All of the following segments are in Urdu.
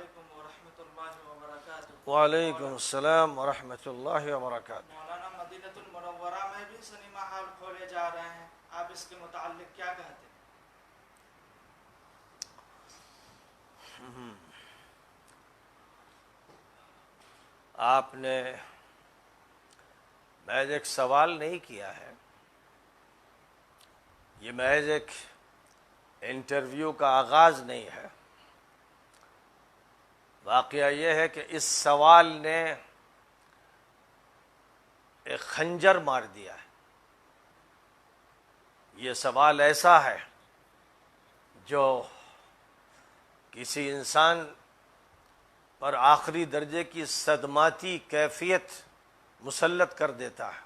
علیکم ورحمۃ اللہ وبرکاتہ۔ وعلیکم السلام ورحمۃ اللہ وبرکاتہ۔ مولانا مدینہ المنورہ میں بھی سنیما ہال کھولے جا رہے ہیں، آپ اس کے متعلق کیا کہتے ہیں؟ آپ نے محض ایک سوال نہیں کیا ہے، یہ محض ایک انٹرویو کا آغاز نہیں ہے۔ واقعہ یہ ہے کہ اس سوال نے ایک خنجر مار دیا ہے۔ یہ سوال ایسا ہے جو کسی انسان پر آخری درجے کی صدماتی کیفیت مسلط کر دیتا ہے۔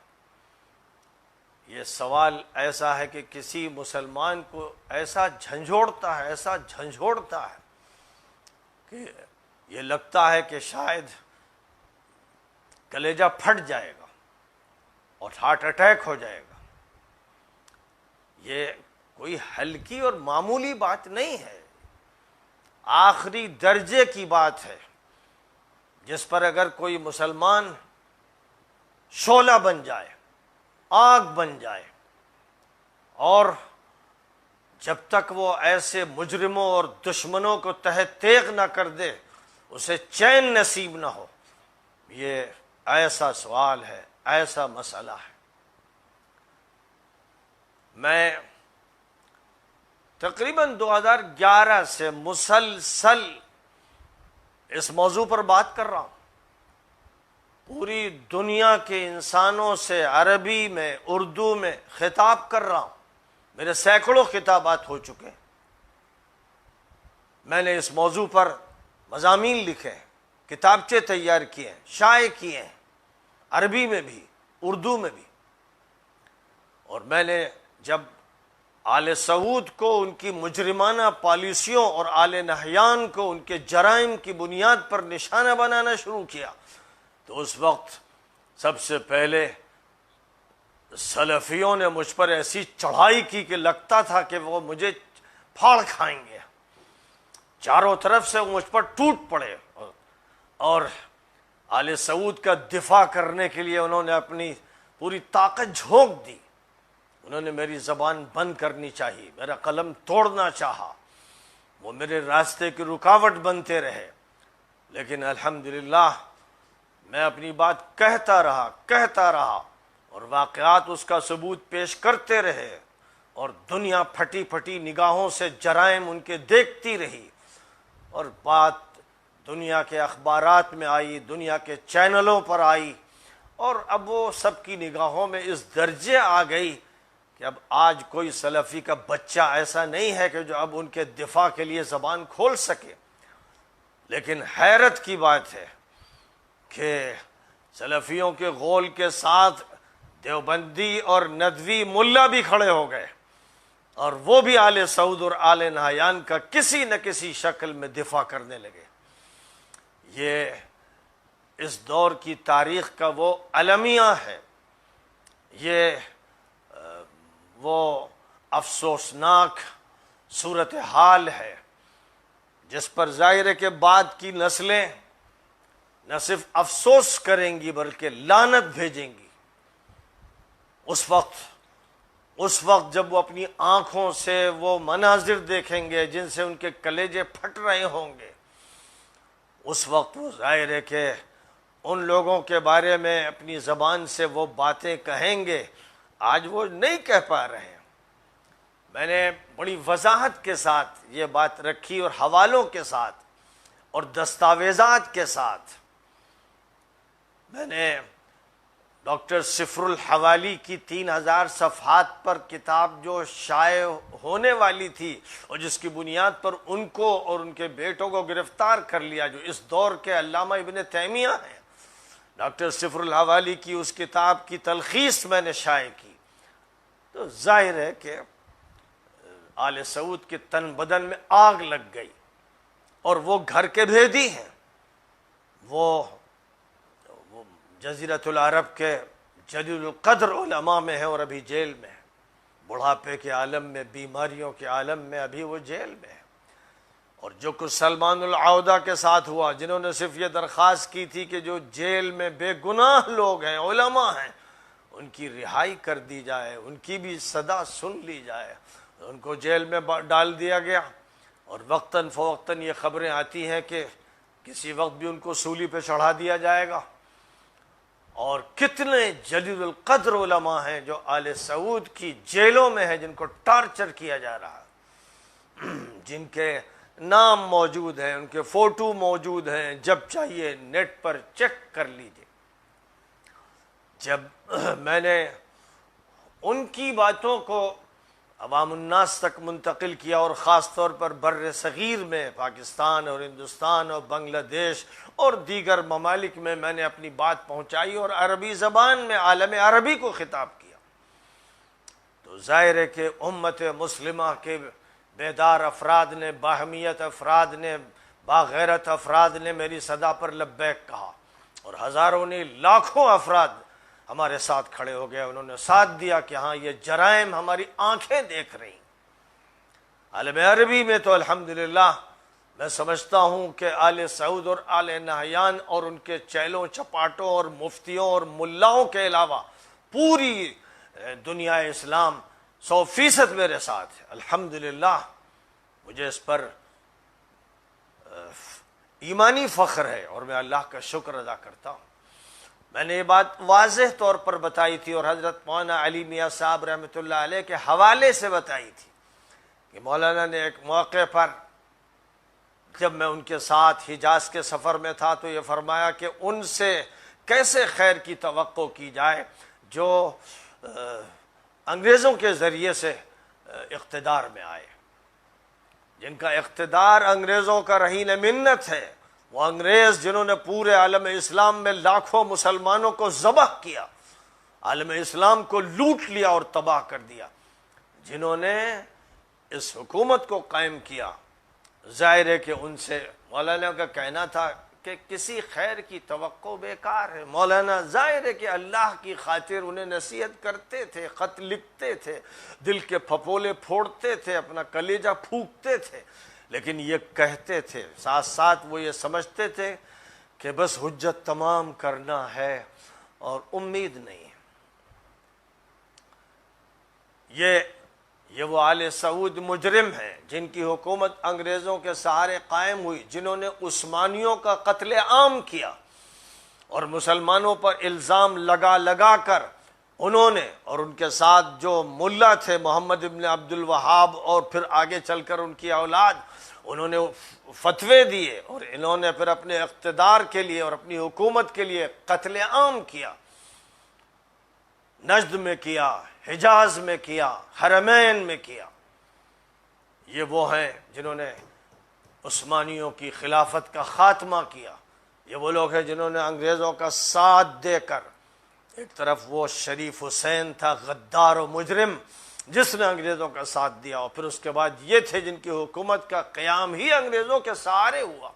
یہ سوال ایسا ہے کہ کسی مسلمان کو ایسا جھنجھوڑتا ہے کہ یہ لگتا ہے کہ شاید کلیجہ پھٹ جائے گا اور ہارٹ اٹیک ہو جائے گا۔ یہ کوئی ہلکی اور معمولی بات نہیں ہے، آخری درجے کی بات ہے، جس پر اگر کوئی مسلمان شعلہ بن جائے، آگ بن جائے، اور جب تک وہ ایسے مجرموں اور دشمنوں کو تہ تیغ نہ کر دے اسے چین نصیب نہ ہو۔ یہ ایسا سوال ہے، ایسا مسئلہ ہے۔ میں تقریباً 2011 سے مسلسل اس موضوع پر بات کر رہا ہوں، پوری دنیا کے انسانوں سے عربی میں، اردو میں خطاب کر رہا ہوں۔ میرے سینکڑوں خطابات ہو چکے ہیں، میں نے اس موضوع پر مضامین لکھے ہیں، کتابچے تیار کیے ہیں، شائع کیے ہیں، عربی میں بھی، اردو میں بھی۔ اور میں نے جب آل سعود کو ان کی مجرمانہ پالیسیوں اور آل نہیان کو ان کے جرائم کی بنیاد پر نشانہ بنانا شروع کیا تو اس وقت سب سے پہلے سلفیوں نے مجھ پر ایسی چڑھائی کی کہ لگتا تھا کہ وہ مجھے پھاڑ کھائیں گے، چاروں طرف سے مجھ پر ٹوٹ پڑے، اور آل سعود کا دفاع کرنے کے لیے انہوں نے اپنی پوری طاقت جھونک دی۔ انہوں نے میری زبان بند کرنی چاہیے، میرا قلم توڑنا چاہا، وہ میرے راستے کی رکاوٹ بنتے رہے، لیکن الحمدللہ میں اپنی بات کہتا رہا اور واقعات اس کا ثبوت پیش کرتے رہے، اور دنیا پھٹی پھٹی نگاہوں سے جرائم ان کے دیکھتی رہی، اور بات دنیا کے اخبارات میں آئی، دنیا کے چینلوں پر آئی، اور اب وہ سب کی نگاہوں میں اس درجے آ گئی کہ اب آج کوئی سلفی کا بچہ ایسا نہیں ہے کہ جو اب ان کے دفاع کے لیے زبان کھول سکے۔ لیکن حیرت کی بات ہے کہ سلفیوں کے غول کے ساتھ دیوبندی اور ندوی ملا بھی کھڑے ہو گئے، اور وہ بھی آل سعود اور آل نہیان کا کسی نہ کسی شکل میں دفاع کرنے لگے۔ یہ اس دور کی تاریخ کا وہ المیہ ہے، یہ وہ افسوسناک صورتحال ہے جس پر ظاہر ہے کہ بعد کی نسلیں نہ صرف افسوس کریں گی بلکہ لعنت بھیجیں گی۔ اس وقت جب وہ اپنی آنکھوں سے وہ مناظر دیکھیں گے جن سے ان کے کلیجے پھٹ رہے ہوں گے، اس وقت وہ ظاہر ہے کہ ان لوگوں کے بارے میں اپنی زبان سے وہ باتیں کہیں گے، آج وہ نہیں کہہ پا رہے ہیں۔ میں نے بڑی وضاحت کے ساتھ یہ بات رکھی، اور حوالوں کے ساتھ اور دستاویزات کے ساتھ۔ میں نے ڈاکٹر سفر الحوالی کی 3000 صفحات پر کتاب جو شائع ہونے والی تھی اور جس کی بنیاد پر ان کو اور ان کے بیٹوں کو گرفتار کر لیا، جو اس دور کے علامہ ابن تیمیہ ہیں، ڈاکٹر سفر الحوالی کی اس کتاب کی تلخیص میں نے شائع کی، تو ظاہر ہے کہ آل سعود کے تن بدن میں آگ لگ گئی، اور وہ گھر کے بھیدی ہیں، وہ جزیرۃ العرب کے جلیل القدر علماء میں ہیں اور ابھی جیل میں ہیں، بڑھاپے کے عالم میں، بیماریوں کے عالم میں ابھی وہ جیل میں ہے، اور جو کچھ سلمان العودہ کے ساتھ ہوا، جنہوں نے صرف یہ درخواست کی تھی کہ جو جیل میں بے گناہ لوگ ہیں، علماء ہیں، ان کی رہائی کر دی جائے، ان کی بھی صدا سن لی جائے، ان کو جیل میں ڈال دیا گیا۔ اور وقتاً فوقتاً یہ خبریں آتی ہیں کہ کسی وقت بھی ان کو سولی پہ چڑھا دیا جائے گا۔ اور کتنے جلیل القدر علماء ہیں جو آل سعود کی جیلوں میں ہیں، جن کو ٹارچر کیا جا رہا ہے، جن کے نام موجود ہیں، ان کے فوٹو موجود ہیں، جب چاہیے نیٹ پر چیک کر لیجیے۔ جب میں نے ان کی باتوں کو عوام الناس تک منتقل کیا، اور خاص طور پر بر صغیر میں پاکستان اور ہندوستان اور بنگلہ دیش اور دیگر ممالک میں نے اپنی بات پہنچائی اور عربی زبان میں عالم عربی کو خطاب کیا، تو ظاہر ہے کہ امت مسلمہ کے بیدار افراد نے، باہمیت افراد نے، باغیرت افراد نے میری صدا پر لبیک کہا، اور ہزاروں نے، لاکھوں افراد ہمارے ساتھ کھڑے ہو گئے، انہوں نے ساتھ دیا کہ ہاں یہ جرائم ہماری آنکھیں دیکھ رہی ہیں۔ عالم عربی میں تو الحمدللہ میں سمجھتا ہوں کہ آل سعود اور آل نہیان اور ان کے چیلوں چپاٹوں اور مفتیوں اور ملاؤں کے علاوہ پوری دنیا اسلام 100% میرے ساتھ ہے۔ الحمدللہ مجھے اس پر ایمانی فخر ہے اور میں اللہ کا شکر ادا کرتا ہوں۔ میں نے یہ بات واضح طور پر بتائی تھی اور حضرت مولانا علی میاں صاحب رحمۃ اللہ علیہ کے حوالے سے بتائی تھی کہ مولانا نے ایک موقع پر جب میں ان کے ساتھ حجاز کے سفر میں تھا تو یہ فرمایا کہ ان سے کیسے خیر کی توقع کی جائے جو انگریزوں کے ذریعے سے اقتدار میں آئے، جن کا اقتدار انگریزوں کا رہین منت ہے، وہ انگریز جنہوں نے پورے عالم اسلام میں لاکھوں مسلمانوں کو ذبح کیا، عالم اسلام کو لوٹ لیا اور تباہ کر دیا، جنہوں نے اس حکومت کو قائم کیا، ظاہر ہے کہ ان سے مولانا کا کہنا تھا کہ کسی خیر کی توقع بیکار ہے۔ مولانا ظاہر ہے کہ اللہ کی خاطر انہیں نصیحت کرتے تھے، خط لکھتے تھے، دل کے پھپولے پھوڑتے تھے، اپنا کلیجہ پھونکتے تھے، لیکن یہ کہتے تھے، ساتھ ساتھ وہ یہ سمجھتے تھے کہ بس حجت تمام کرنا ہے اور امید نہیں ہے۔ یہ وہ آل سعود مجرم ہیں جن کی حکومت انگریزوں کے سہارے قائم ہوئی، جنہوں نے عثمانیوں کا قتل عام کیا اور مسلمانوں پر الزام لگا کر انہوں نے، اور ان کے ساتھ جو ملا تھے محمد ابن عبد الوہاب اور پھر آگے چل کر ان کی اولاد، انہوں نے فتوے دیے اور انہوں نے پھر اپنے اقتدار کے لیے اور اپنی حکومت کے لیے قتل عام کیا، نجد میں کیا، حجاز میں کیا، حرمین میں کیا۔ یہ وہ ہیں جنہوں نے عثمانیوں کی خلافت کا خاتمہ کیا، یہ وہ لوگ ہیں جنہوں نے انگریزوں کا ساتھ دے کر، ایک طرف وہ شریف حسین تھا غدار و مجرم جس نے انگریزوں کا ساتھ دیا، اور پھر اس کے بعد یہ تھے جن کی حکومت کا قیام ہی انگریزوں کے سہارے ہوا،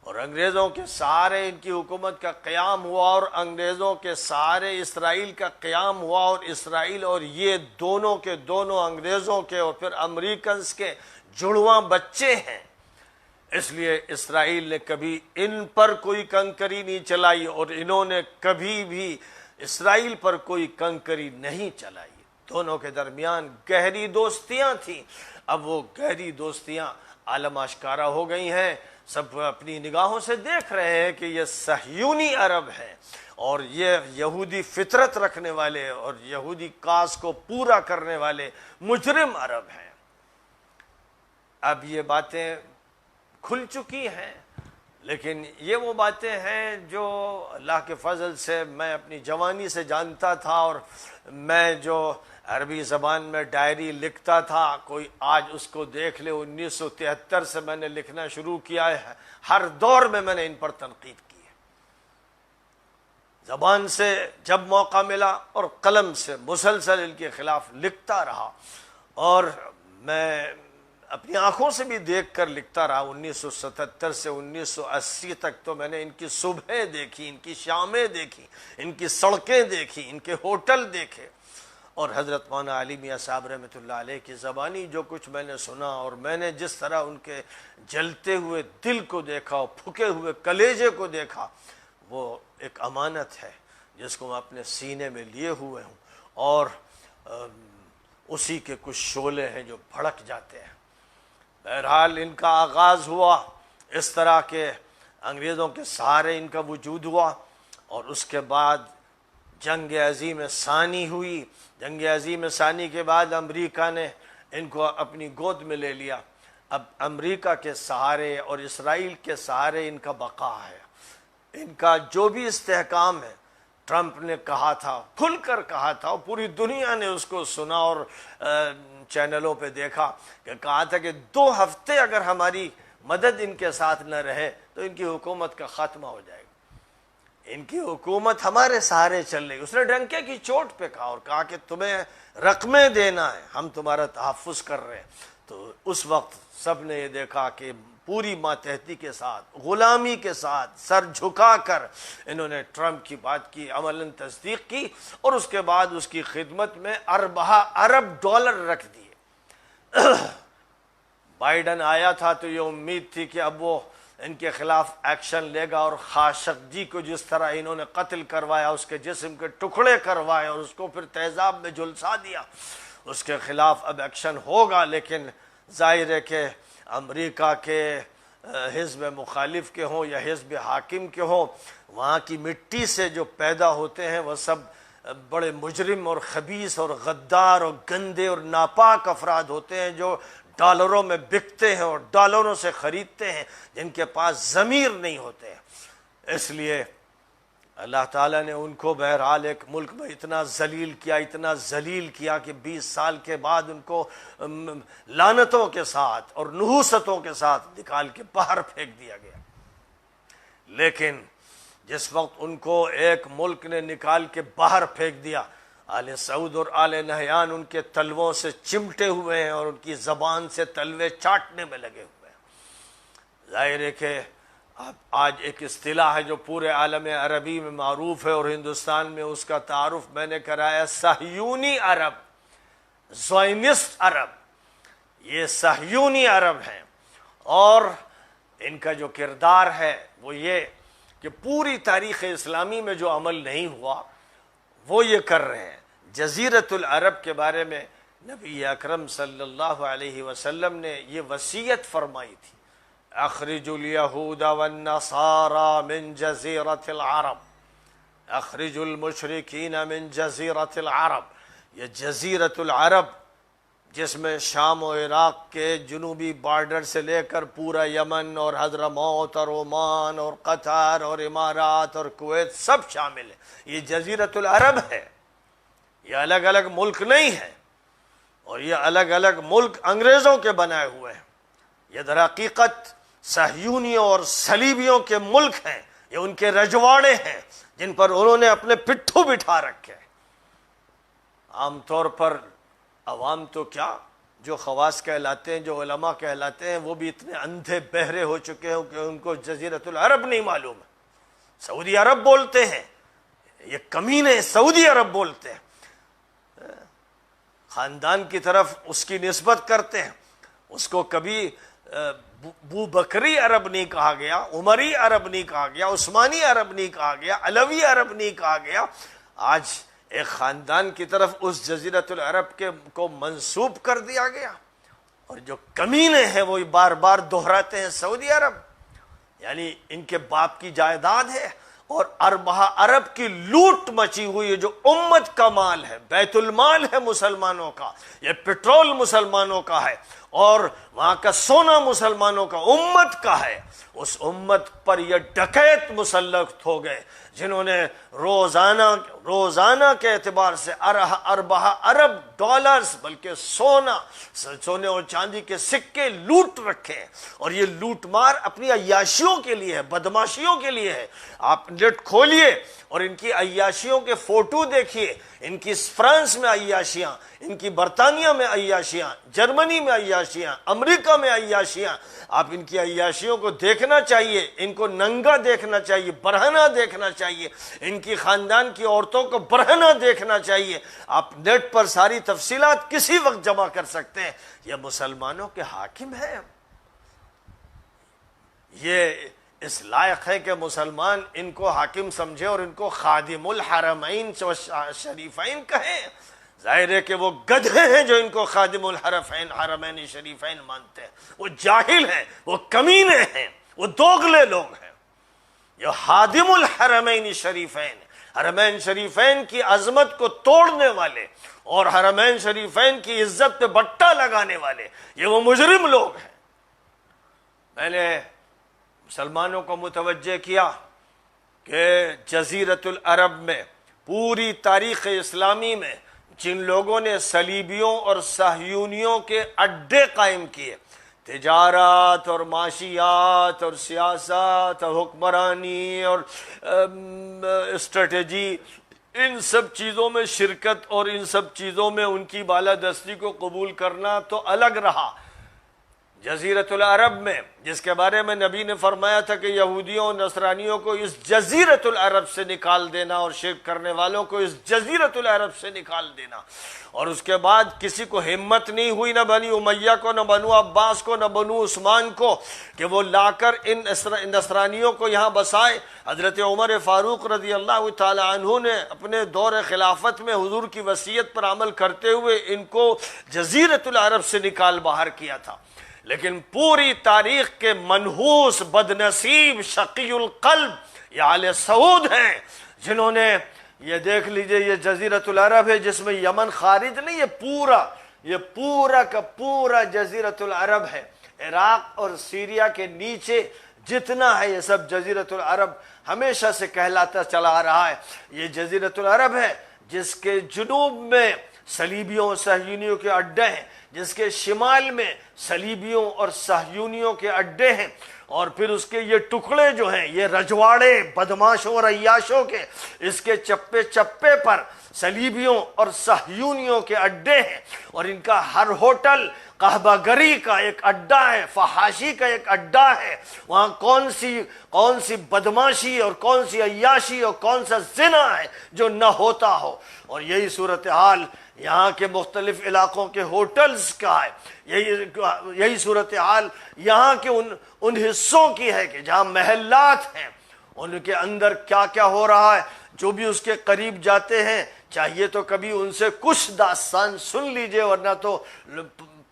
اور انگریزوں کے سہارے ان کی حکومت کا قیام ہوا، اور انگریزوں کے سہارے اسرائیل کا قیام ہوا، اور اسرائیل اور یہ دونوں کے دونوں انگریزوں کے اور پھر امریکنز کے جڑواں بچے ہیں۔ اس لیے اسرائیل نے کبھی ان پر کوئی کنکری نہیں چلائی اور انہوں نے کبھی بھی اسرائیل پر کوئی کنکری نہیں چلائی۔ دونوں کے درمیان گہری دوستیاں تھیں، اب وہ گہری دوستیاں عالم آشکارا ہو گئی ہیں، سب اپنی نگاہوں سے دیکھ رہے ہیں کہ یہ صہیونی عرب ہیں اور یہ یہودی فطرت رکھنے والے اور یہودی کاس کو پورا کرنے والے مجرم عرب ہیں۔ اب یہ باتیں کھل چکی ہیں، لیکن یہ وہ باتیں ہیں جو اللہ کے فضل سے میں اپنی جوانی سے جانتا تھا، اور میں جو عربی زبان میں ڈائری لکھتا تھا، کوئی آج اس کو دیکھ لے، 1973 سے میں نے لکھنا شروع کیا ہے، ہر دور میں نے ان پر تنقید کی ہے، زبان سے جب موقع ملا اور قلم سے مسلسل ان کے خلاف لکھتا رہا، اور میں اپنی آنکھوں سے بھی دیکھ کر لکھتا رہا۔ 1977 سے 1980 تک تو میں نے ان کی صبحیں دیکھی، ان کی شامیں دیکھی، ان کی سڑکیں دیکھی، ان کے ہوٹل دیکھے، اور حضرت مولانا علی میاں صاحب رحمۃ اللہ علیہ کی زبانی جو کچھ میں نے سنا اور میں نے جس طرح ان کے جلتے ہوئے دل کو دیکھا اور پھکے ہوئے کلیجے کو دیکھا، وہ ایک امانت ہے جس کو میں اپنے سینے میں لیے ہوئے ہوں، اور اسی کے کچھ شعلے ہیں جو بھڑک جاتے ہیں۔ بہرحال ان کا آغاز ہوا اس طرح کے انگریزوں کے سہارے ان کا وجود ہوا، اور اس کے بعد جنگ عظیم ثانی ہوئی۔ جنگ عظیم ثانی کے بعد امریکہ نے ان کو اپنی گود میں لے لیا۔ اب امریکہ کے سہارے اور اسرائیل کے سہارے ان کا بقا ہے۔ ان کا جو بھی استحکام ہے، ٹرمپ نے کہا تھا، کھل کر کہا تھا، اور پوری دنیا نے اس کو سنا اور چینلوں پہ دیکھا کہ کہا تھا کہ 2 ہفتے اگر ہماری مدد ان کے ساتھ نہ رہے تو ان کی حکومت کا خاتمہ ہو جائے گا، ان کی حکومت ہمارے سہارے چل رہی۔ اس نے ڈنکے کی چوٹ پہ کہا اور کہا کہ تمہیں رقمیں دینا ہے، ہم تمہارا تحفظ کر رہے ہیں۔ تو اس وقت سب نے یہ دیکھا کہ پوری ماتحتی کے ساتھ، غلامی کے ساتھ سر جھکا کر انہوں نے ٹرمپ کی بات کی، عملاً تصدیق کی، اور اس کے بعد اس کی خدمت میں ارب ڈالر رکھ دیے۔ بائیڈن آیا تھا تو یہ امید تھی کہ اب وہ ان کے خلاف ایکشن لے گا، اور خاشقجی کو جس طرح انہوں نے قتل کروایا، اس کے جسم کے ٹکڑے کروائے اور اس کو پھر تیزاب میں جھلسا دیا، اس کے خلاف اب ایکشن ہوگا۔ لیکن ظاہر ہے کہ امریکہ کے حزب مخالف کے ہوں یا حزب حاکم کے ہوں، وہاں کی مٹی سے جو پیدا ہوتے ہیں وہ سب بڑے مجرم اور خبیث اور غدار اور گندے اور ناپاک افراد ہوتے ہیں، جو ڈالروں میں بکتے ہیں اور ڈالروں سے خریدتے ہیں، جن کے پاس ضمیر نہیں ہوتے ہیں۔ اس لیے اللہ تعالیٰ نے ان کو بہرحال ایک ملک میں اتنا ذلیل کیا کہ 20 سال کے بعد ان کو لعنتوں کے ساتھ اور نحوستوں کے ساتھ نکال کے باہر پھینک دیا گیا۔ لیکن جس وقت ان کو ایک ملک نے نکال کے باہر پھینک دیا، آل سعود اور آل نہیان ان کے تلووں سے چمٹے ہوئے ہیں اور ان کی زبان سے تلوے چاٹنے میں لگے ہوئے ہیں۔ ظاہر ہے کہ آج ایک اصطلاح ہے جو پورے عالم عربی میں معروف ہے، اور ہندوستان میں اس کا تعارف میں نے کرایا، صہیونی عرب، زائنسٹ عرب۔ یہ صہیونی عرب ہیں، اور ان کا جو کردار ہے وہ یہ کہ پوری تاریخ اسلامی میں جو عمل نہیں ہوا وہ یہ کر رہے ہیں۔ جزیرۃ العرب کے بارے میں نبی اکرم صلی اللہ علیہ وسلم نے یہ وصیت فرمائی تھی، اخرج الیہود والنصارى من جزیرۃ العرب، اخرج المشرکین من جزیرۃ العرب۔ یہ جزیرۃ العرب جس میں شام و عراق کے جنوبی بارڈر سے لے کر پورا یمن اور حضرموت اور عمان اور قطر اور امارات اور کویت سب شامل ہے، یہ جزیرۃ العرب ہے۔ یہ الگ الگ ملک نہیں ہے، اور یہ الگ الگ ملک انگریزوں کے بنائے ہوئے ہیں۔ یہ در حقیقت صہیونیوں اور صلیبیوں کے ملک ہیں، یہ ان کے رجواڑے ہیں جن پر انہوں نے اپنے پٹھوں بٹھا رکھے۔ عام طور پر عوام تو کیا، جو خواص کہلاتے ہیں، جو علماء کہلاتے ہیں، وہ بھی اتنے اندھے بہرے ہو چکے ہیں کہ ان کو جزیرۃ العرب نہیں معلوم ہے۔ سعودی عرب بولتے ہیں، یہ کمینے سعودی عرب بولتے ہیں، خاندان کی طرف اس کی نسبت کرتے ہیں۔ اس کو کبھی بو بکری عرب نہیں کہا گیا، عمری عرب نہیں کہا گیا، عثمانی عرب نہیں کہا گیا، علوی عرب نہیں کہا گیا۔ آج ایک خاندان کی طرف اس جزیرۃ العرب کو منسوب کر دیا گیا، اور جو کمینے ہیں وہ بار بار دہراتے ہیں سعودی عرب، یعنی ان کے باپ کی جائیداد ہے، اور اربہ عرب کی لوٹ مچی ہوئی ہے، جو امت کا مال ہے، بیت المال ہے مسلمانوں کا، یہ پٹرول مسلمانوں کا ہے، اور وہاں کا سونا مسلمانوں کا، امت کا ہے۔ اس امت پر یہ ڈکیت مسلط ہو گئے جنہوں نے روزانہ کے اعتبار سے اربہ ارب ڈالرز، بلکہ سونے اور چاندی کے سکے لوٹ رکھے، اور یہ لوٹ مار اپنی عیاشیوں کے لیے ہے، بدماشیوں کے لیے ہے۔ آپ نیٹ کھولیے اور ان کی عیاشیوں کے فوٹو دیکھیے، ان کی فرانس میں عیاشیاں، ان کی برطانیہ میں عیاشیاں، جرمنی میں عیاشیاں، امریکہ میں عیاشیاں. آپ ان کی عیاشیوں کو دیکھنا چاہیے، ان کو ننگا دیکھنا چاہیے، برہنہ دیکھنا چاہیے، ان کی خاندان کی عورتوں کو برہنہ دیکھنا چاہیے. آپ نیٹ پر ساری تفصیلات کسی وقت جمع کر سکتے ہیں. یہ مسلمانوں کے حاکم ہیں. یہ اس لائق ہے کہ مسلمان ان کو حاکم سمجھے اور ان کو خادم الحرمین شریفین کہیں. ظاہر ہے کہ وہ گدھے ہیں جو ان کو خادم حرمین شریفین مانتے ہیں. وہ جاہل ہیں، وہ کمینے ہیں، وہ دوغلے لوگ ہیں. یہ خادم الحرمین شریفین، حرمین شریفین کی عظمت کو توڑنے والے اور حرمین شریفین کی عزت پہ بٹا لگانے والے، یہ وہ مجرم لوگ ہیں. میں نے مسلمانوں کو متوجہ کیا کہ جزیرۃ العرب میں پوری تاریخ اسلامی میں جن لوگوں نے صلیبیوں اور صہیونیوں کے اڈے قائم کیے، تجارت اور معاشیات اور سیاست اور حکمرانی اور اسٹریٹجی، ان سب چیزوں میں شرکت اور ان سب چیزوں میں ان کی بالادستی کو قبول کرنا تو الگ رہا. جزیرۃ العرب میں، جس کے بارے میں نبی نے فرمایا تھا کہ یہودیوں اور نصرانیوں کو اس جزیرۃ العرب سے نکال دینا اور شرک کرنے والوں کو اس جزیرۃ العرب سے نکال دینا. اور اس کے بعد کسی کو ہمت نہیں ہوئی، نہ بنی امیہ کو، نہ بنو عباس کو، نہ بنو عثمان کو، کہ وہ لا کر ان نصرانیوں کو یہاں بسائے. حضرت عمر فاروق رضی اللہ تعالی عنہ نے اپنے دور خلافت میں حضور کی وصیت پر عمل کرتے ہوئے ان کو جزیرۃ العرب سے نکال باہر کیا تھا. لیکن پوری تاریخ کے منحوس، بدنصیب، شقی القلب یہ آل سعود ہیں، جنہوں نے، یہ دیکھ لیجئے، یہ جزیرۃ العرب ہے جس میں یمن خارج نہیں، یہ پورا کا پورا جزیرۃ العرب ہے. عراق اور سیریا کے نیچے جتنا ہے یہ سب جزیرۃ العرب ہمیشہ سے کہلاتا چلا آ رہا ہے. یہ جزیرۃ العرب ہے جس کے جنوب میں صلیبیوں اور صہیونیوں کے اڈے ہیں، جس کے شمال میں صلیبیوں اور صہیونیوں کے اڈے ہیں، اور پھر اس کے یہ ٹکڑے جو ہیں یہ رجواڑے بدماشوں اور عیاشوں کے، اس کے چپے چپے پر صلیبیوں اور صہیونیوں کے اڈے ہیں. اور ان کا ہر ہوٹل قہبہ گری کا ایک اڈا ہے، فحاشی کا ایک اڈا ہے. وہاں کون سی بدماشی اور کون سی عیاشی اور کون سا زنا ہے جو نہ ہوتا ہو. اور یہی صورتحال یہاں کے مختلف علاقوں کے ہوٹلز کا ہے. یہی صورتحال یہاں کے ان حصوں کی ہے کہ جہاں محلات ہیں، ان کے اندر کیا کیا ہو رہا ہے. جو بھی اس کے قریب جاتے ہیں چاہیے تو کبھی ان سے کچھ داستان سن لیجئے، ورنہ تو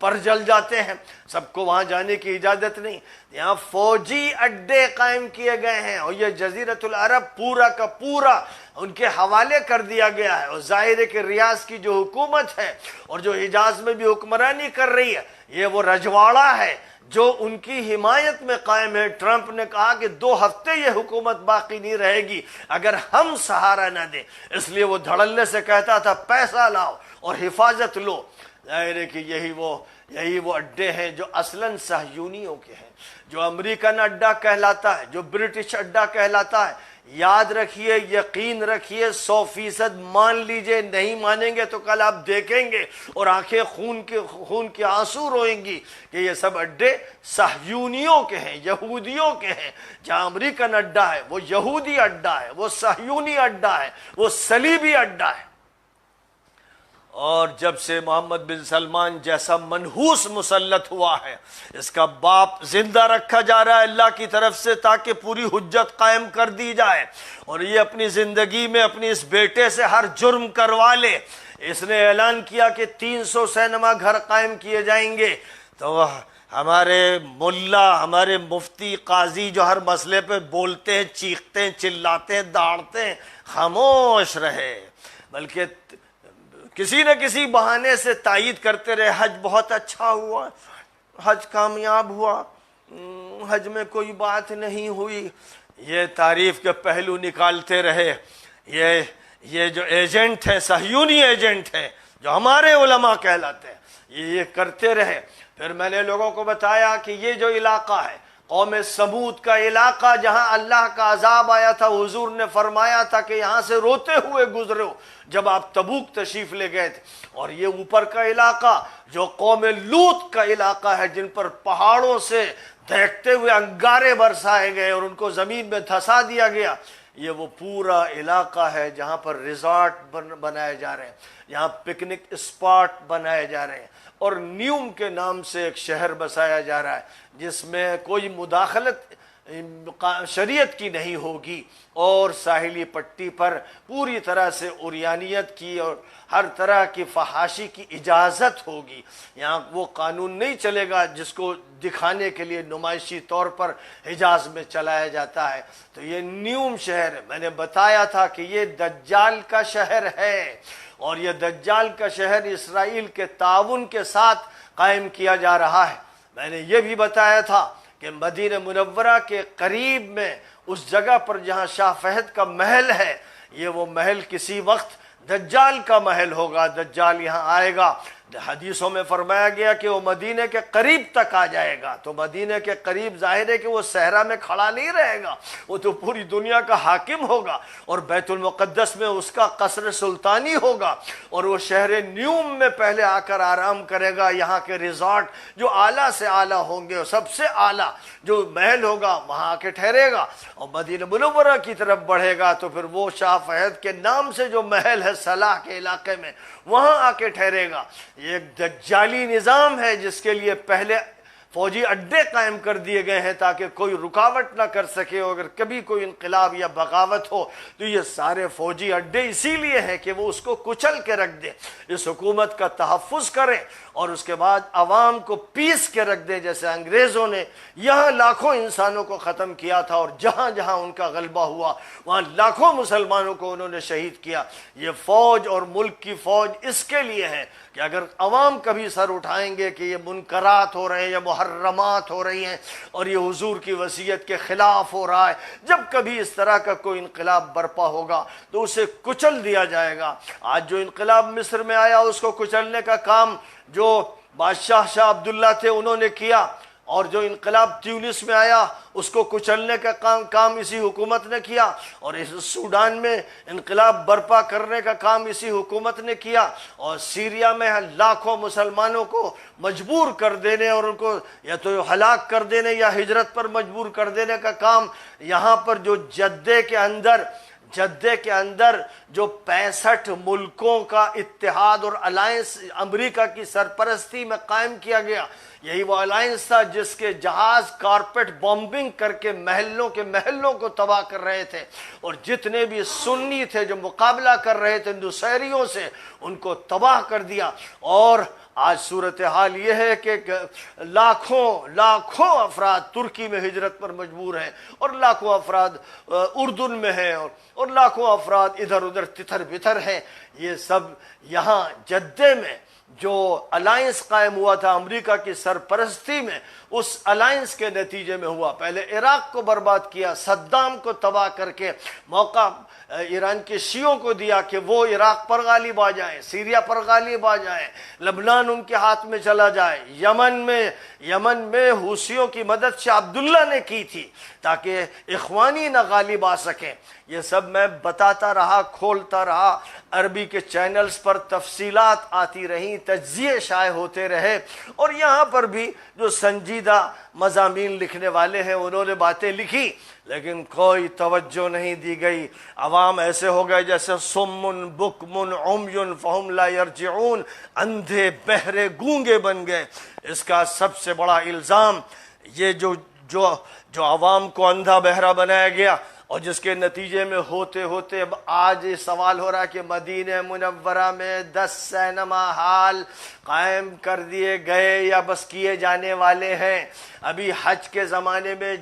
پر جل جاتے ہیں. سب کو وہاں جانے کی اجازت نہیں. یہاں فوجی اڈے قائم کیے گئے ہیں اور یہ جزیرۃ العرب پورا کا پورا ان کے حوالے کر دیا گیا ہے. اور ظاہر ہے کہ ریاض کی جو حکومت ہے اور جو حجاز میں بھی حکمرانی کر رہی ہے، یہ وہ رجواڑہ ہے جو ان کی حمایت میں قائم ہے. ٹرمپ نے کہا کہ 2 ہفتے یہ حکومت باقی نہیں رہے گی اگر ہم سہارا نہ دیں. اس لیے وہ دھڑلے سے کہتا تھا پیسہ لاؤ اور حفاظت لو. ظاہر ہے کہ یہی وہ اڈے ہیں جو اصلاً صہیونیوں کے ہیں، جو امریکن اڈا کہلاتا ہے، جو برٹش اڈا کہلاتا ہے. یاد رکھیے، یقین رکھیے، 100% مان لیجئے. نہیں مانیں گے تو کل آپ دیکھیں گے اور آنکھیں خون کے آنسو روئیں گی کہ یہ سب اڈے صہیونیوں کے ہیں، یہودیوں کے ہیں. جہاں امریکن اڈا ہے وہ یہودی اڈا ہے، وہ صہیونی اڈا ہے، وہ صلیبی اڈا ہے. اور جب سے محمد بن سلمان جیسا منحوس مسلط ہوا ہے، اس کا باپ زندہ رکھا جا رہا ہے اللہ کی طرف سے تاکہ پوری حجت قائم کر دی جائے، اور یہ اپنی زندگی میں اپنی اس بیٹے سے ہر جرم کروا لے. اس نے اعلان کیا کہ 300 سینما گھر قائم کیے جائیں گے. تو ہمارے ملا، ہمارے مفتی، قاضی جو ہر مسئلے پہ بولتے ہیں، چیختے ہیں، چلاتے ہیں، داڑتے ہیں، خاموش رہے، بلکہ کسی نہ کسی بہانے سے تائید کرتے رہے. حج بہت اچھا ہوا، حج کامیاب ہوا، حج میں کوئی بات نہیں ہوئی. یہ تعریف کے پہلو نکالتے رہے. یہ جو ایجنٹ ہیں، صہیونی ایجنٹ ہیں، جو ہمارے علماء کہلاتے ہیں، یہ کرتے رہے. پھر میں نے لوگوں کو بتایا کہ یہ جو علاقہ ہے قوم سمود کا علاقہ جہاں اللہ کا عذاب آیا تھا، حضور نے فرمایا تھا کہ یہاں سے روتے ہوئے گزرو جب آپ تبوک تشریف لے گئے تھے۔ اور یہ اوپر کا علاقہ جو قوم لوط کا علاقہ ہے، جن پر پہاڑوں سے دیکھتے ہوئے انگارے برسائے گئے اور ان کو زمین میں دھسا دیا گیا، یہ وہ پورا علاقہ ہے جہاں پر ریزارٹ بنائے جا رہے ہیں، یہاں پکنک اسپاٹ بنائے جا رہے ہیں، اور نیوم کے نام سے ایک شہر بسایا جا رہا ہے جس میں کوئی مداخلت شریعت کی نہیں ہوگی، اور ساحلی پٹی پر پوری طرح سے عریانیت کی اور ہر طرح کی فحاشی کی اجازت ہوگی۔ یہاں وہ قانون نہیں چلے گا جس کو دکھانے کے لیے نمائشی طور پر حجاز میں چلایا جاتا ہے۔ تو یہ نیوم شہر ہے، میں نے بتایا تھا کہ یہ دجال کا شہر ہے، اور یہ دجال کا شہر اسرائیل کے تعاون کے ساتھ قائم کیا جا رہا ہے۔ میں نے یہ بھی بتایا تھا کہ مدینہ منورہ کے قریب میں اس جگہ پر جہاں شاہ فہد کا محل ہے، یہ وہ محل کسی وقت دجال کا محل ہوگا، دجال یہاں آئے گا۔ حدیثوں میں فرمایا گیا کہ وہ مدینہ کے قریب تک آ جائے گا، تو مدینہ کے قریب ظاہر ہے کہ وہ صحرا میں کھڑا نہیں رہے گا، وہ تو پوری دنیا کا حاکم ہوگا، اور بیت المقدس میں اس کا قصر سلطانی ہوگا، اور وہ شہر نیوم میں پہلے آ کر آرام کرے گا۔ یہاں کے ریزارٹ جو اعلیٰ سے اعلیٰ ہوں گے، سب سے اعلیٰ جو محل ہوگا وہاں آ کے ٹھہرے گا، اور مدینہ منورہ کی طرف بڑھے گا تو پھر وہ شاہ فہد کے نام سے جو محل ہے صلاح کے علاقے میں، وہاں آ کے ٹھہرے گا۔ یہ ایک دجالی نظام ہے جس کے لیے پہلے فوجی اڈے قائم کر دیے گئے ہیں تاکہ کوئی رکاوٹ نہ کر سکے، اور اگر کبھی کوئی انقلاب یا بغاوت ہو تو یہ سارے فوجی اڈے اسی لیے ہیں کہ وہ اس کو کچل کے رکھ دیں، اس حکومت کا تحفظ کریں، اور اس کے بعد عوام کو پیس کے رکھ دیں، جیسے انگریزوں نے یہاں لاکھوں انسانوں کو ختم کیا تھا، اور جہاں جہاں ان کا غلبہ ہوا وہاں لاکھوں مسلمانوں کو انہوں نے شہید کیا۔ یہ فوج اور ملک کی فوج اس کے لیے ہے کہ اگر عوام کبھی سر اٹھائیں گے کہ یہ منکرات ہو رہے ہیں یا محرمات ہو رہی ہیں اور یہ حضور کی وصیت کے خلاف ہو رہا ہے، جب کبھی اس طرح کا کوئی انقلاب برپا ہوگا تو اسے کچل دیا جائے گا۔ آج جو انقلاب مصر میں آیا اس کو کچلنے کا کام جو بادشاہ شاہ عبداللہ تھے انہوں نے کیا، اور جو انقلاب تیونس میں آیا اس کو کچلنے کا کام اسی حکومت نے کیا، اور اس سوڈان میں انقلاب برپا کرنے کا کام اسی حکومت نے کیا، اور سیریا میں لاکھوں مسلمانوں کو مجبور کر دینے اور ان کو یا تو ہلاک کر دینے یا ہجرت پر مجبور کر دینے کا کام یہاں پر جو جدے کے اندر جو 65 ملکوں کا اتحاد اور الائنس امریکہ کی سرپرستی میں قائم کیا گیا، یہی وہ الائنس تھا جس کے جہاز کارپیٹ بمبنگ کر کے محلوں کو تباہ کر رہے تھے، اور جتنے بھی سنی تھے جو مقابلہ کر رہے تھے نصیریوں سے ان کو تباہ کر دیا۔ اور آج صورتحال یہ ہے کہ لاکھوں افراد ترکی میں ہجرت پر مجبور ہیں، اور لاکھوں افراد اردن میں ہیں، اور لاکھوں افراد ادھر ادھر تتر بتر ہیں۔ یہ سب یہاں جدے میں جو الائنس قائم ہوا تھا امریکہ کی سرپرستی میں، اس الائنس کے نتیجے میں ہوا۔ پہلے عراق کو برباد کیا، صدام کو تباہ کر کے موقع ایران کے شیعوں کو دیا کہ وہ عراق پر غالب آ جائیں، سیریا پر غالب آ جائیں، لبنان ان کے ہاتھ میں چلا جائے۔ یمن میں حوثیوں کی مدد شاہ عبداللہ نے کی تھی تاکہ اخوانی نہ غالب آ سکیں۔ یہ سب میں بتاتا رہا، کھولتا رہا، عربی کے چینلز پر تفصیلات آتی رہیں، تجزیے شائع ہوتے رہے، اور یہاں پر بھی جو سنجیدہ مضامین لکھنے والے ہیں انہوں نے باتیں لکھی، لیکن کوئی توجہ نہیں دی گئی۔ عوام ایسے ہو گئے جیسے سمن بکمن عمیٌ فہم لا یرجعون، اندھے بہرے گونگے بن گئے۔ اس کا سب سے بڑا الزام یہ جو عوام کو اندھا بہرا بنایا گیا، اور جس کے نتیجے میں ہوتے ہوتے اب آج یہ سوال ہو رہا کہ مدینہ منورہ میں 10 سینما ہال قائم کر دیے گئے یا بس کیے جانے والے ہیں۔ ابھی حج کے زمانے میں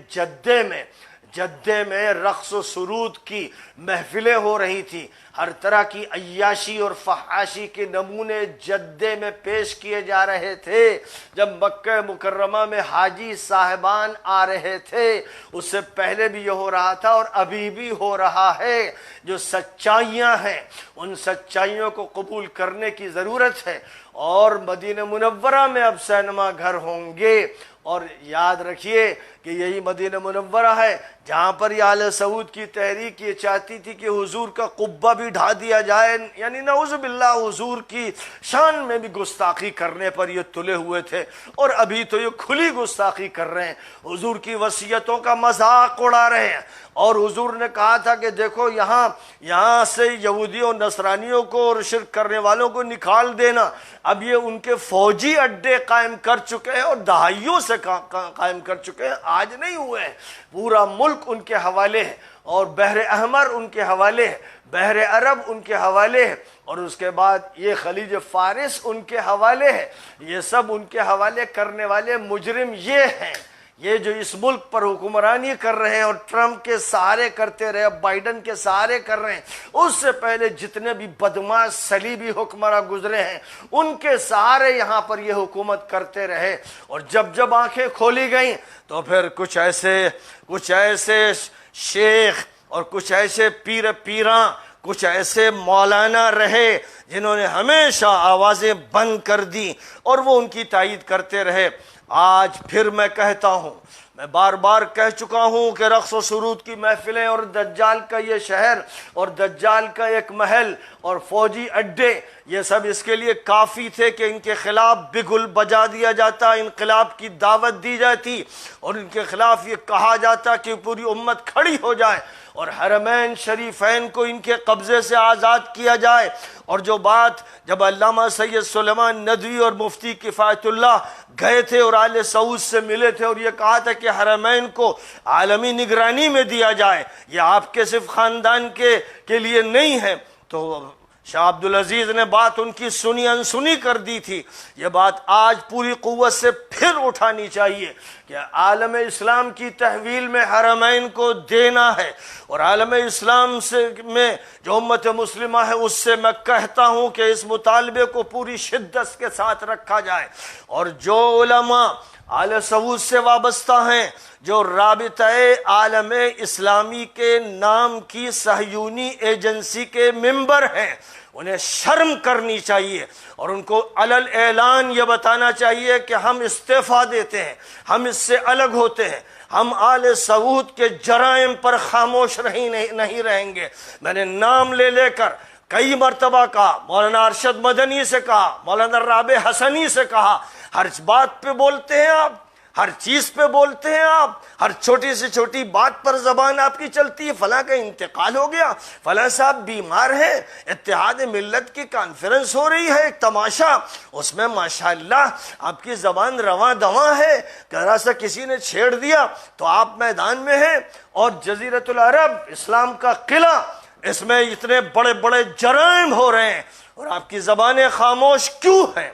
جدے میں رقص و سرود کی محفلیں ہو رہی تھی، ہر طرح کی عیاشی اور فحاشی کے نمونے جدے میں پیش کیے جا رہے تھے۔ جب مکہ مکرمہ میں حاجی صاحبان آ رہے تھے اس سے پہلے بھی یہ ہو رہا تھا، اور ابھی بھی ہو رہا ہے۔ جو سچائیاں ہیں ان سچائیوں کو قبول کرنے کی ضرورت ہے، اور مدینہ منورہ میں اب سینما گھر ہوں گے، اور یاد رکھیے کہ یہی مدینہ منورہ ہے جہاں پر یہ آل سعود کی تحریک یہ چاہتی تھی کہ حضور کا قبہ بھی ڈھا دیا جائے، یعنی نعوذ باللہ حضور کی شان میں بھی گستاخی کرنے پر یہ تلے ہوئے تھے، اور ابھی تو یہ کھلی گستاخی کر رہے ہیں، حضور کی وصیتوں کا مذاق اڑا رہے ہیں۔ اور حضور نے کہا تھا کہ دیکھو یہاں سے یہودیوں اور نصرانیوں کو اور شرک کرنے والوں کو نکال دینا، اب یہ ان کے فوجی اڈے قائم کر چکے ہیں اور دہائیوں سے قائم کر چکے ہیں، آج نہیں ہوئے ہیں، پورا ملک ان کے حوالے ہے، اور بحر احمر ان کے حوالے ہے، بحر عرب ان کے حوالے ہے، اور اس کے بعد یہ خلیج فارس ان کے حوالے ہے۔ یہ سب ان کے حوالے کرنے والے مجرم یہ ہیں، یہ جو اس ملک پر حکمرانی کر رہے ہیں اور ٹرمپ کے سہارے کرتے رہے، بائیڈن کے سہارے کر رہے ہیں، اس سے پہلے جتنے بھی بدماش صلیبی حکمراں گزرے ہیں ان کے سہارے یہاں پر یہ حکومت کرتے رہے۔ اور جب آنکھیں کھولی گئیں تو پھر کچھ ایسے شیخ اور کچھ ایسے پیراں کچھ ایسے مولانا رہے جنہوں نے ہمیشہ آوازیں بند کر دی اور وہ ان کی تائید کرتے رہے۔ آج پھر میں کہتا ہوں، میں بار بار کہہ چکا ہوں کہ رقص و سرود کی محفلیں اور دجال کا یہ شہر اور دجال کا ایک محل اور فوجی اڈے، یہ سب اس کے لیے کافی تھے کہ ان کے خلاف بگل بجا دیا جاتا، انقلاب کی دعوت دی جاتی اور ان کے خلاف یہ کہا جاتا کہ پوری امت کھڑی ہو جائے اور حرمین شریفین کو ان کے قبضے سے آزاد کیا جائے۔ اور جو بات جب علامہ سید سلیمان ندوی اور مفتی کفایت اللہ گئے تھے اور آل سعود سے ملے تھے اور یہ کہا تھا کہ حرمین کو عالمی نگرانی میں دیا جائے، یہ آپ کے صرف خاندان کے لیے نہیں ہے، تو شاہ عبدالعزیز نے بات ان کی سنی انسنی کر دی تھی۔ یہ بات آج پوری قوت سے پھر اٹھانی چاہیے کہ عالم اسلام کی تحویل میں حرمین کو دینا ہے، اور عالم اسلام میں جو امت مسلمہ ہے اس سے میں کہتا ہوں کہ اس مطالبے کو پوری شدت کے ساتھ رکھا جائے، اور جو علماء آل سعود سے وابستہ ہیں، جو رابطہ عالم اسلامی کے نام کی صہیونی ایجنسی کے ممبر ہیں، انہیں شرم کرنی چاہیے اور ان کو علل اعلان یہ بتانا چاہیے کہ ہم استعفیٰ دیتے ہیں، ہم اس سے الگ ہوتے ہیں، ہم آل سعود کے جرائم پر خاموش نہیں رہیں گے۔ میں نے نام لے کر کئی مرتبہ کہا، مولانا ارشد مدنی سے کہا، مولانا رابع حسنی سے کہا، ہر بات پہ بولتے ہیں آپ، ہر چیز پہ بولتے ہیں آپ، ہر چھوٹی سے چھوٹی بات پر زبان آپ کی چلتی ہے، فلاں کا انتقال ہو گیا، فلاں صاحب بیمار ہیں، اتحاد ملت کی کانفرنس ہو رہی ہے، ایک تماشا، اس میں ماشاءاللہ آپ کی زبان رواں دواں ہے، ذرا سا کسی نے چھیڑ دیا تو آپ میدان میں ہیں، اور جزیرۃ العرب اسلام کا قلعہ، اس میں اتنے بڑے بڑے جرائم ہو رہے ہیں اور آپ کی زبانیں خاموش کیوں ہیں؟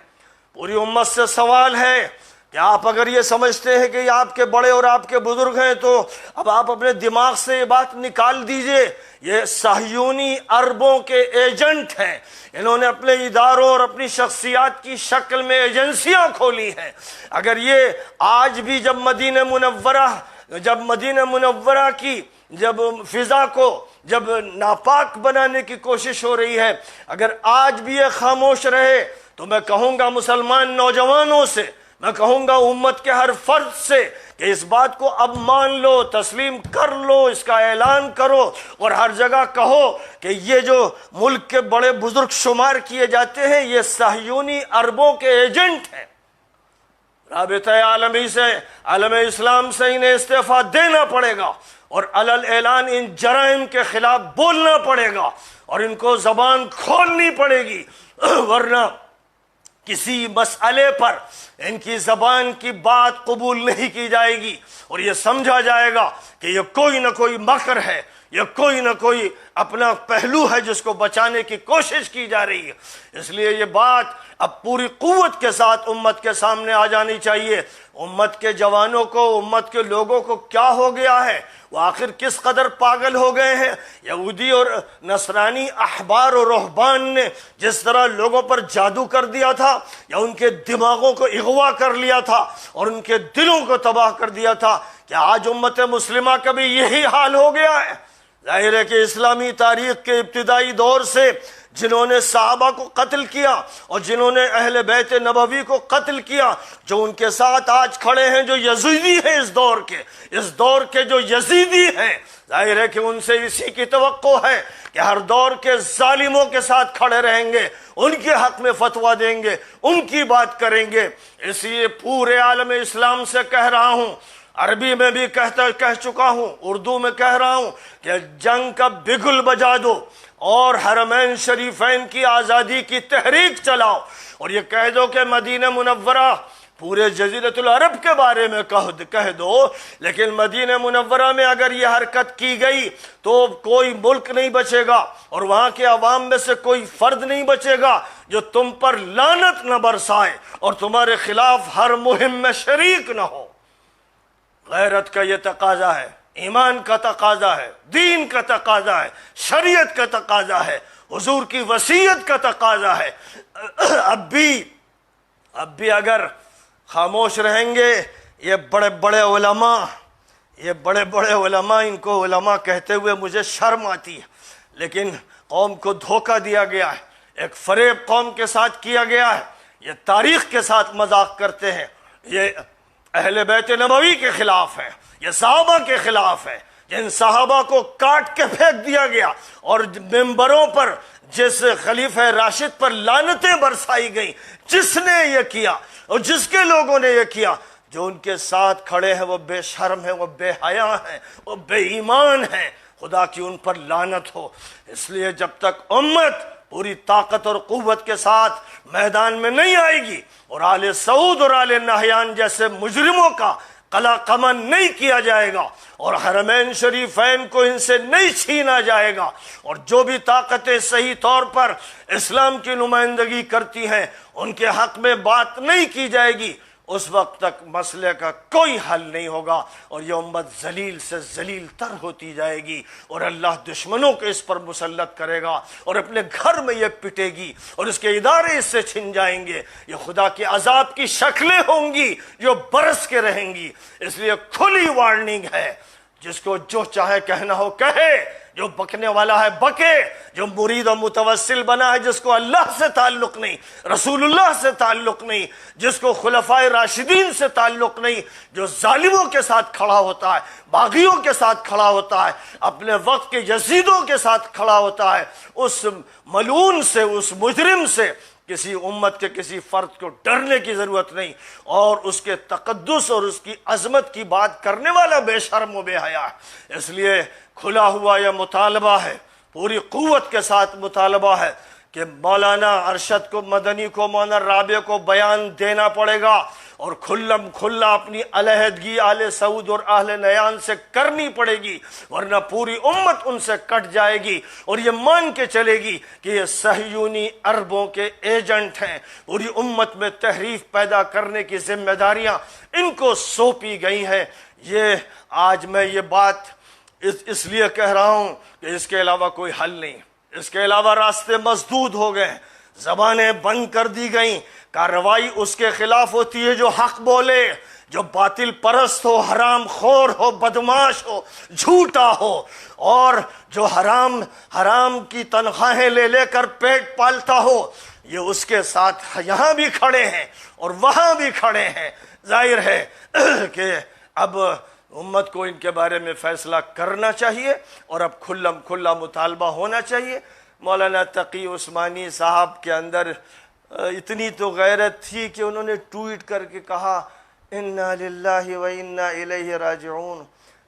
پوری امت سے سوال ہے کہ آپ اگر یہ سمجھتے ہیں کہ یہ آپ کے بڑے اور آپ کے بزرگ ہیں تو اب آپ اپنے دماغ سے یہ بات نکال دیجئے، یہ صہیونی عربوں کے ایجنٹ ہیں، انہوں نے اپنے اداروں اور اپنی شخصیات کی شکل میں ایجنسیاں کھولی ہیں۔ اگر یہ آج بھی جب مدینہ منورہ کی جب فضا کو جب ناپاک بنانے کی کوشش ہو رہی ہے، اگر آج بھی یہ خاموش رہے تو میں کہوں گا مسلمان نوجوانوں سے، میں کہوں گا امت کے ہر فرد سے کہ اس بات کو اب مان لو، تسلیم کر لو، اس کا اعلان کرو اور ہر جگہ کہو کہ یہ جو ملک کے بڑے بزرگ شمار کیے جاتے ہیں یہ صہیونی عربوں کے ایجنٹ ہیں۔ رابطہ عالم اسلام سے انہیں استعفیٰ دینا پڑے گا اور علل اعلان ان جرائم کے خلاف بولنا پڑے گا اور ان کو زبان کھولنی پڑے گی، ورنہ کسی مسئلے پر ان کی زبان کی بات قبول نہیں کی جائے گی اور یہ سمجھا جائے گا کہ یہ کوئی نہ کوئی مکر ہے، یہ کوئی نہ کوئی اپنا پہلو ہے جس کو بچانے کی کوشش کی جا رہی ہے۔ اس لیے یہ بات اب پوری قوت کے ساتھ امت کے سامنے آ جانی چاہیے۔ امت کے جوانوں کو، امت کے لوگوں کو کیا ہو گیا ہے، وہ آخر کس قدر پاگل ہو گئے ہیں؟ یہودی اور نصرانی احبار اور رہبان نے جس طرح لوگوں پر جادو کر دیا تھا یا ان کے دماغوں کو اغوا کر لیا تھا اور ان کے دلوں کو تباہ کر دیا تھا، کیا آج امت مسلمہ کا بھی یہی حال ہو گیا ہے؟ ظاہر ہے کہ اسلامی تاریخ کے ابتدائی دور سے جنہوں نے صحابہ کو قتل کیا اور جنہوں نے اہل بیت نبوی کو قتل کیا، جو ان کے ساتھ آج کھڑے ہیں، جو یزیدی ہیں اس دور کے جو یزیدی ہیں، ظاہر ہے کہ ان سے اسی کی توقع ہے کہ ہر دور کے ظالموں کے ساتھ کھڑے رہیں گے، ان کے حق میں فتویٰ دیں گے، ان کی بات کریں گے۔ اس لیے پورے عالم اسلام سے کہہ رہا ہوں، عربی میں بھی کہہ چکا ہوں، اردو میں کہہ رہا ہوں کہ جنگ کا بگل بجا دو اور حرمین شریفین کی آزادی کی تحریک چلاؤ، اور یہ کہہ دو کہ مدینہ منورہ پورے جزیرۃ العرب کے بارے میں کہہ دو، لیکن مدینہ منورہ میں اگر یہ حرکت کی گئی تو کوئی ملک نہیں بچے گا اور وہاں کے عوام میں سے کوئی فرد نہیں بچے گا جو تم پر لعنت نہ برسائے اور تمہارے خلاف ہر مہم میں شریک نہ ہو۔ غیرت کا یہ تقاضا ہے، ایمان کا تقاضا ہے، دین کا تقاضا ہے، شریعت کا تقاضا ہے، حضور کی وصیت کا تقاضا ہے۔ اب بھی اگر خاموش رہیں گے، یہ بڑے بڑے علماء، ان کو علماء کہتے ہوئے مجھے شرم آتی ہے، لیکن قوم کو دھوکہ دیا گیا ہے، ایک فریب قوم کے ساتھ کیا گیا ہے، یہ تاریخ کے ساتھ مذاق کرتے ہیں، یہ اہل بیت نبوی کے خلاف ہے، یہ صحابہ کے خلاف ہے، جن صحابہ کو کاٹ کے پھینک دیا گیا اور ممبروں پر جس خلیفہ راشد پر لعنتیں برسائی گئیں، جس نے یہ کیا اور جس کے لوگوں نے یہ کیا، جو ان کے ساتھ کھڑے ہیں وہ بے شرم ہیں، وہ بے حیا ہیں، وہ بے ایمان ہیں، خدا کی ان پر لعنت ہو۔ اس لیے جب تک امت پوری طاقت اور قوت کے ساتھ میدان میں نہیں آئے گی اور آل سعود اور آل نہیان جیسے مجرموں کا قلع قمع نہیں کیا جائے گا اور حرمین شریفین کو ان سے نہیں چھینا جائے گا، اور جو بھی طاقتیں صحیح طور پر اسلام کی نمائندگی کرتی ہیں ان کے حق میں بات نہیں کی جائے گی، اس وقت تک مسئلے کا کوئی حل نہیں ہوگا اور یہ امت ذلیل سے ذلیل تر ہوتی جائے گی، اور اللہ دشمنوں کو اس پر مسلط کرے گا اور اپنے گھر میں یہ پٹے گی اور اس کے ادارے اس سے چھن جائیں گے۔ یہ خدا کے عذاب کی شکلیں ہوں گی جو برس کے رہیں گی۔ اس لیے کھلی وارننگ ہے، جس کو جو چاہے کہنا ہو کہے، جو بکنے والا ہے بکے، جو مرید و متوسل بنا ہے جس کو اللہ سے تعلق نہیں، رسول اللہ سے تعلق نہیں، جس کو خلفائے راشدین سے تعلق نہیں، جو ظالموں کے ساتھ کھڑا ہوتا ہے، باغیوں کے ساتھ کھڑا ہوتا ہے، اپنے وقت کے یزیدوں کے ساتھ کھڑا ہوتا ہے، اس ملعون سے، اس مجرم سے کسی امت کے کسی فرد کو ڈرنے کی ضرورت نہیں، اور اس کے تقدس اور اس کی عظمت کی بات کرنے والا بے شرم و بے حیا ہے۔ اس لیے کھلا ہوا یہ مطالبہ ہے، پوری قوت کے ساتھ مطالبہ ہے کہ مولانا ارشد کو، مدنی کو، مولانا رابع کو بیان دینا پڑے گا اور کھلا اپنی علیحدگی آل سعود اور اہل نیان سے کرنی پڑے گی، ورنہ پوری امت ان سے کٹ جائے گی اور یہ مان کے چلے گی کہ یہ صہیونی عربوں کے ایجنٹ ہیں۔ پوری امت میں تحریف پیدا کرنے کی ذمہ داریاں ان کو سونپی گئی ہیں۔ یہ آج میں یہ بات اس لیے کہہ رہا ہوں کہ اس کے علاوہ کوئی حل نہیں، اس کے علاوہ راستے مسدود ہو گئے، زبانیں بند کر دی گئیں۔ کارروائی اس کے خلاف ہوتی ہے جو حق بولے، جو باطل پرست ہو، حرام خور ہو، بدماش ہو، جھوٹا ہو، اور جو حرام کی تنخواہیں لے کر پیٹ پالتا ہو، یہ اس کے ساتھ یہاں بھی کھڑے ہیں اور وہاں بھی کھڑے ہیں۔ ظاہر ہے کہ اب امت کو ان کے بارے میں فیصلہ کرنا چاہیے اور اب کھلا مطالبہ ہونا چاہیے۔ مولانا تقی عثمانی صاحب کے اندر اتنی تو غیرت تھی کہ انہوں نے ٹویٹ کر کے کہا انا للہ و انا الیہ راجعون۔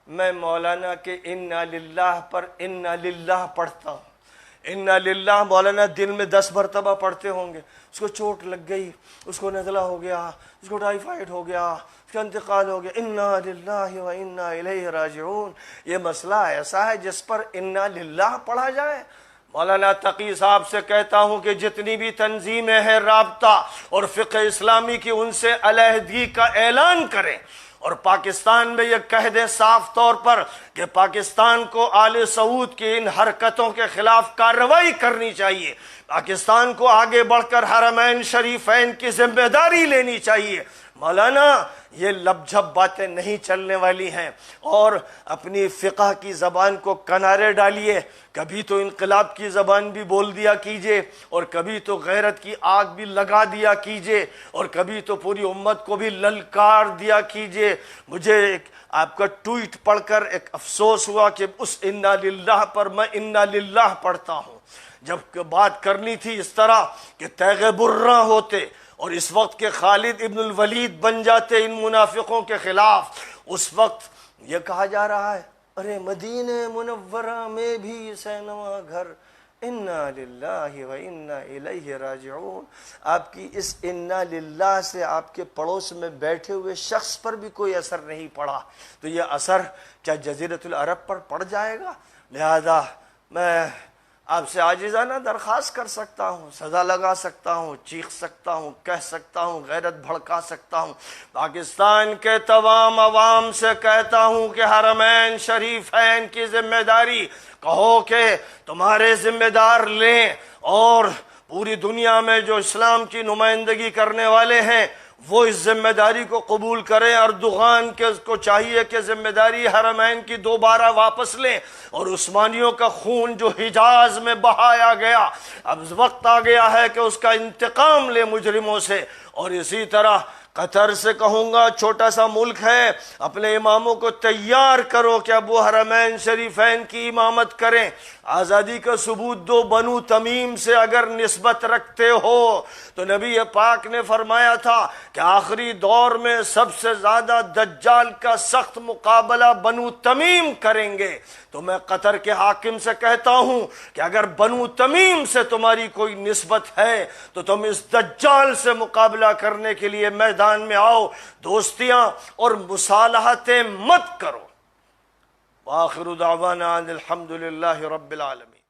میں مولانا کے انا للہ پر انا للہ پڑھتا ہوں۔ انا للہ مولانا دن میں 10 مرتبہ پڑھتے ہوں گے۔ اس کو چوٹ لگ گئی، اس کو نزلہ ہو گیا، اس کو ٹائیفائڈ ہو گیا، اس کا انتقال ہو گیا، انا للہ و انا الیہ راجعون۔ یہ مسئلہ ایسا ہے جس پر انا للہ پڑھا جائے۔ مولانا تقی صاحب سے کہتا ہوں کہ جتنی بھی تنظیمیں ہیں رابطہ اور فقہ اسلامی کی، ان سے علیحدگی کا اعلان کریں اور پاکستان میں یہ کہہ دیں صاف طور پر کہ پاکستان کو آل سعود کی ان حرکتوں کے خلاف کارروائی کرنی چاہیے، پاکستان کو آگے بڑھ کر حرمین شریفین کی ذمہ داری لینی چاہیے۔ مولانا یہ لب جھب باتیں نہیں چلنے والی ہیں، اور اپنی فقہ کی زبان کو کنارے ڈالیے، کبھی تو انقلاب کی زبان بھی بول دیا کیجئے، اور کبھی تو غیرت کی آگ بھی لگا دیا کیجئے، اور کبھی تو پوری امت کو بھی للکار دیا کیجئے۔ مجھے آپ کا ٹویٹ پڑھ کر ایک افسوس ہوا کہ اس انا للہ پر میں انا للہ پڑھتا ہوں، جب بات کرنی تھی اس طرح کہ تیغ برہ ہوتے اور اس وقت کے خالد ابن الولید بن جاتے ان منافقوں کے خلاف۔ اس وقت یہ کہا جا رہا ہے ارے مدینہ منورہ میں بھی سینما گھر، انا للہ و انا الیہ راجعون۔ آپ کی اس انا للہ سے آپ کے پڑوس میں بیٹھے ہوئے شخص پر بھی کوئی اثر نہیں پڑا، تو یہ اثر کیا جزیرۃ العرب پر پڑ جائے گا؟ لہذا میں آپ سے عاجزانہ درخواست کر سکتا ہوں، سزا لگا سکتا ہوں، چیخ سکتا ہوں، کہہ سکتا ہوں، غیرت بھڑکا سکتا ہوں، پاکستان کے تمام عوام سے کہتا ہوں کہ حرمین شریفین کی ذمہ داری کہو کہ تمہارے ذمہ دار لیں، اور پوری دنیا میں جو اسلام کی نمائندگی کرنے والے ہیں وہ اس ذمہ داری کو قبول کریں۔ اردوغان کو چاہیے کہ ذمہ داری حرمین کی دوبارہ واپس لیں، اور عثمانیوں کا خون جو حجاز میں بہایا گیا اب وقت آ گیا ہے کہ اس کا انتقام لے مجرموں سے۔ اور اسی طرح قطر سے کہوں گا، چھوٹا سا ملک ہے، اپنے اماموں کو تیار کرو کہ اب وہ حرمین شریفین کی امامت کریں۔ آزادی کا ثبوت دو، بنو تمیم سے اگر نسبت رکھتے ہو تو نبی پاک نے فرمایا تھا کہ آخری دور میں سب سے زیادہ دجال کا سخت مقابلہ بنو تمیم کریں گے، تو میں قطر کے حاکم سے کہتا ہوں کہ اگر بنو تمیم سے تمہاری کوئی نسبت ہے تو تم اس دجال سے مقابلہ کرنے کے لیے میدان میں آؤ، دوستیاں اور مصالحتیں مت کرو۔ وآخر دعوانا ان الحمد للہ رب العالمین۔